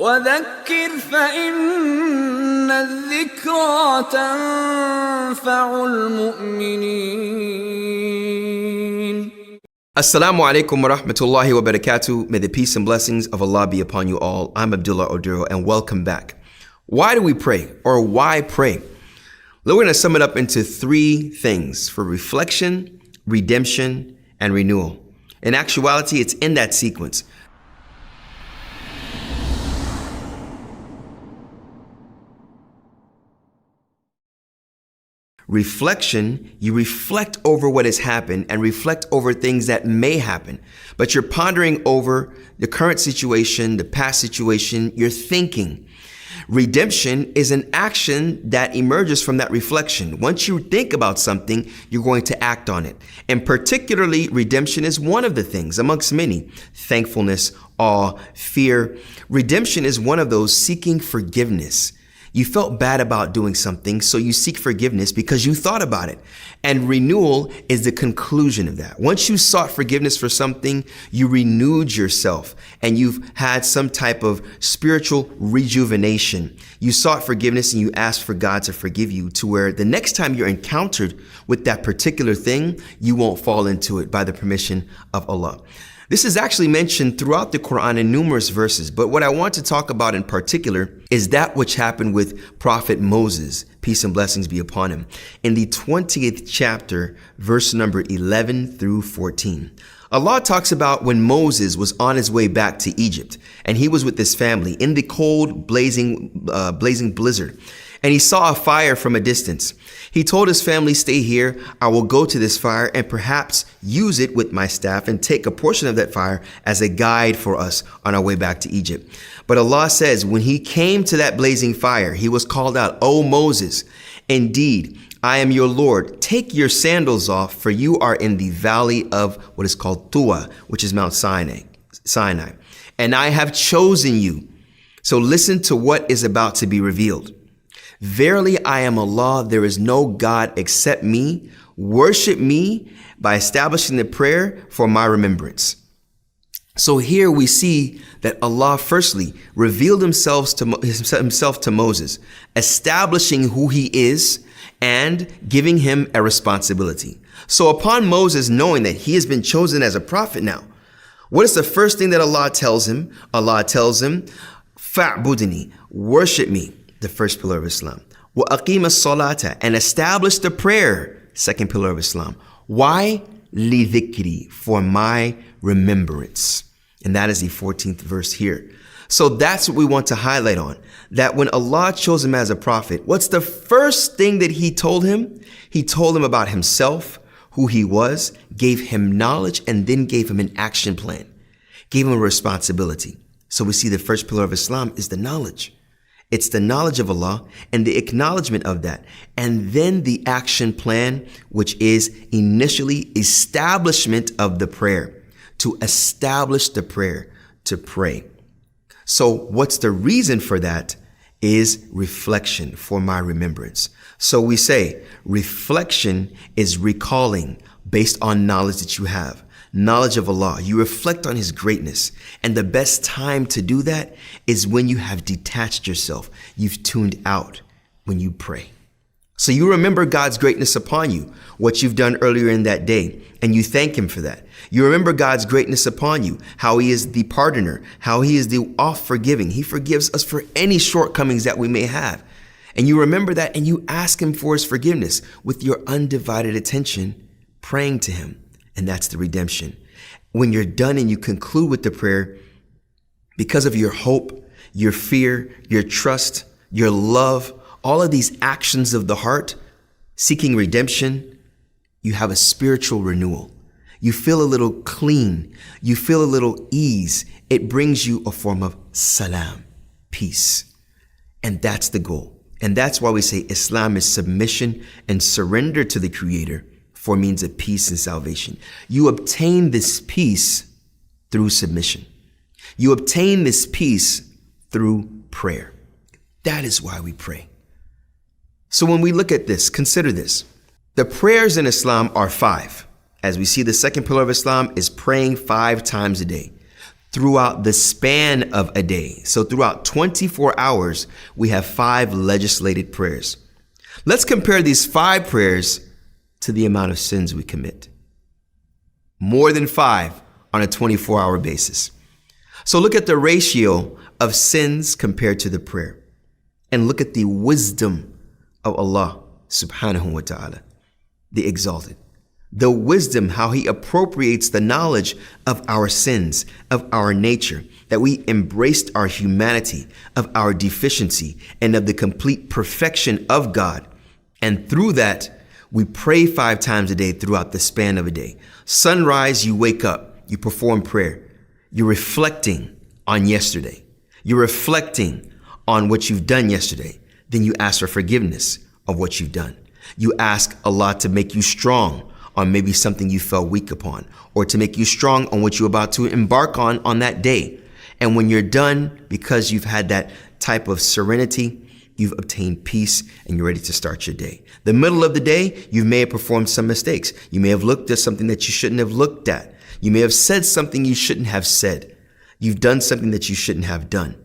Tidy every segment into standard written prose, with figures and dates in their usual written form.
وذكر فإن الذكرى تنفع المؤمنين. Assalamu alaikum wa rahmatullahi wa barakatuh. May the peace and blessings of Allah be upon you all. I'm Abdullah Oduro and welcome back. Why do we pray, or why pray? We're going to sum it up into three things: for reflection, redemption, and renewal. In actuality, it's in that sequence. Reflection, you reflect over what has happened and reflect over things that may happen. But you're pondering over the current situation, the past situation, you're thinking. Redemption is an action that emerges from that reflection. Once you think about something, you're going to act on it. And particularly, redemption is one of the things amongst many: thankfulness, awe, fear. Redemption is one of those: seeking forgiveness. You felt bad about doing something, so you seek forgiveness because you thought about it. And renewal is the conclusion of that. Once you sought forgiveness for something, you renewed yourself and you've had some type of spiritual rejuvenation. You sought forgiveness and you asked for God to forgive you, to where the next time you're encountered with that particular thing, you won't fall into it by the permission of Allah. This is actually mentioned throughout the Qur'an in numerous verses, but what I want to talk about in particular is that which happened with Prophet Moses, peace and blessings be upon him, in the 20th chapter, verse number 11 through 14. Allah talks about when Moses was on his way back to Egypt, and he was with his family in the cold, blazing blizzard, and he saw a fire from a distance. He told his family, "Stay here. I will go to this fire and perhaps use it with my staff and take a portion of that fire as a guide for us on our way back to Egypt." But Allah says, when he came to that blazing fire, he was called out, "O Moses, indeed, I am your Lord. Take your sandals off, for you are in the valley of what is called Tuwa, which is Mount Sinai. And I have chosen you. So listen to what is about to be revealed. Verily, I am Allah. There is no God except me. Worship me by establishing the prayer for my remembrance." So here we see that Allah firstly revealed himself to Moses, establishing who he is and giving him a responsibility. So upon Moses knowing that he has been chosen as a prophet now, what is the first thing that Allah tells him? Allah tells him, "Fa'budni, worship me," the first pillar of Islam. Wa aqim as-salata, and establish the prayer, second pillar of Islam. Why? Li dhikri, for my remembrance. And that is the 14th verse here. So that's what we want to highlight on, that when Allah chose him as a prophet, what's the first thing that he told him? He told him about himself, who he was, gave him knowledge, and then gave him an action plan, gave him a responsibility. So we see the first pillar of Islam is the knowledge. It's the knowledge of Allah and the acknowledgement of that. And then the action plan, which is initially establishment of the prayer, to establish the prayer, to pray. So what's the reason for that? Is reflection, for my remembrance. So we say reflection is recalling based on knowledge that you have. Knowledge of Allah. You reflect on his greatness. And the best time to do that is when you have detached yourself. You've tuned out when you pray. So you remember God's greatness upon you, what you've done earlier in that day, and you thank him for that. You remember God's greatness upon you, how he is the pardoner, how he is the oft-forgiving. He forgives us for any shortcomings that we may have. And you remember that and you ask him for his forgiveness with your undivided attention, praying to him. And that's the redemption. When you're done and you conclude with the prayer, because of your hope, your fear, your trust, your love, all of these actions of the heart, seeking redemption, you have a spiritual renewal. You feel a little clean. You feel a little ease. It brings you a form of salam, peace. And that's the goal. And that's why we say Islam is submission and surrender to the Creator for means of peace and salvation. You obtain this peace through submission. You obtain this peace through prayer. That is why we pray. So when we look at this, consider this. The prayers in Islam are 5. As we see, the second pillar of Islam is praying 5 times a day. throughout the span of a day. So throughout 24 hours, we have 5 legislated prayers. Let's compare these 5 prayers to the amount of sins we commit. More than 5 on a 24-hour basis. So look at the ratio of sins compared to the prayer. And look at the wisdom of Allah subhanahu wa ta'ala, the exalted. The wisdom, how he appropriates the knowledge of our sins, of our nature, that we embraced our humanity, of our deficiency, and of the complete perfection of God. And through that, we pray 5 times a day throughout the span of a day. Sunrise, you wake up, you perform prayer. You're reflecting on yesterday. You're reflecting on what you've done yesterday. Then you ask for forgiveness of what you've done. You ask Allah to make you strong on maybe something you felt weak upon, or to make you strong on what you're about to embark on that day. And when you're done, because you've had that type of serenity, you've obtained peace and you're ready to start your day. The middle of the day, you may have performed some mistakes. You may have looked at something that you shouldn't have looked at. You may have said something you shouldn't have said. You've done something that you shouldn't have done.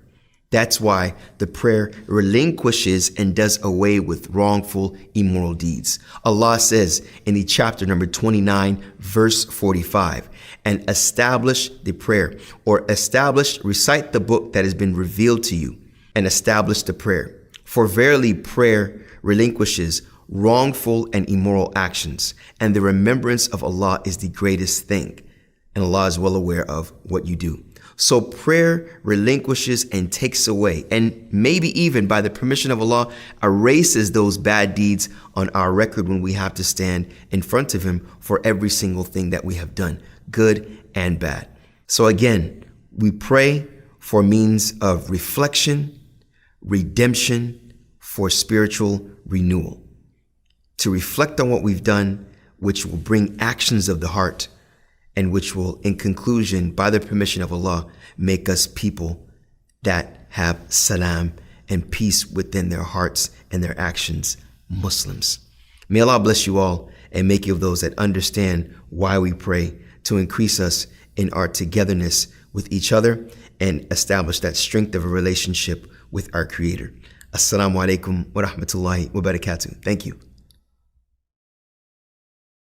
That's why the prayer relinquishes and does away with wrongful, immoral deeds. Allah says in the chapter number 29, verse 45, and establish the prayer, or recite the book that has been revealed to you, and establish the prayer. For verily prayer relinquishes wrongful and immoral actions, and the remembrance of Allah is the greatest thing. And Allah is well aware of what you do. So prayer relinquishes and takes away, and maybe even by the permission of Allah, erases those bad deeds on our record when we have to stand in front of Him for every single thing that we have done, good and bad. So again, we pray for means of reflection, redemption, for spiritual renewal. To reflect on what we've done, which will bring actions of the heart, and which will, in conclusion, by the permission of Allah, make us people that have salam and peace within their hearts and their actions, Muslims. May Allah bless you all and make you of those that understand why we pray, to increase us in our togetherness with each other and establish that strength of a relationship with our Creator. Assalamu alaikum wa rahmatullahi wa barakatuh. Thank you.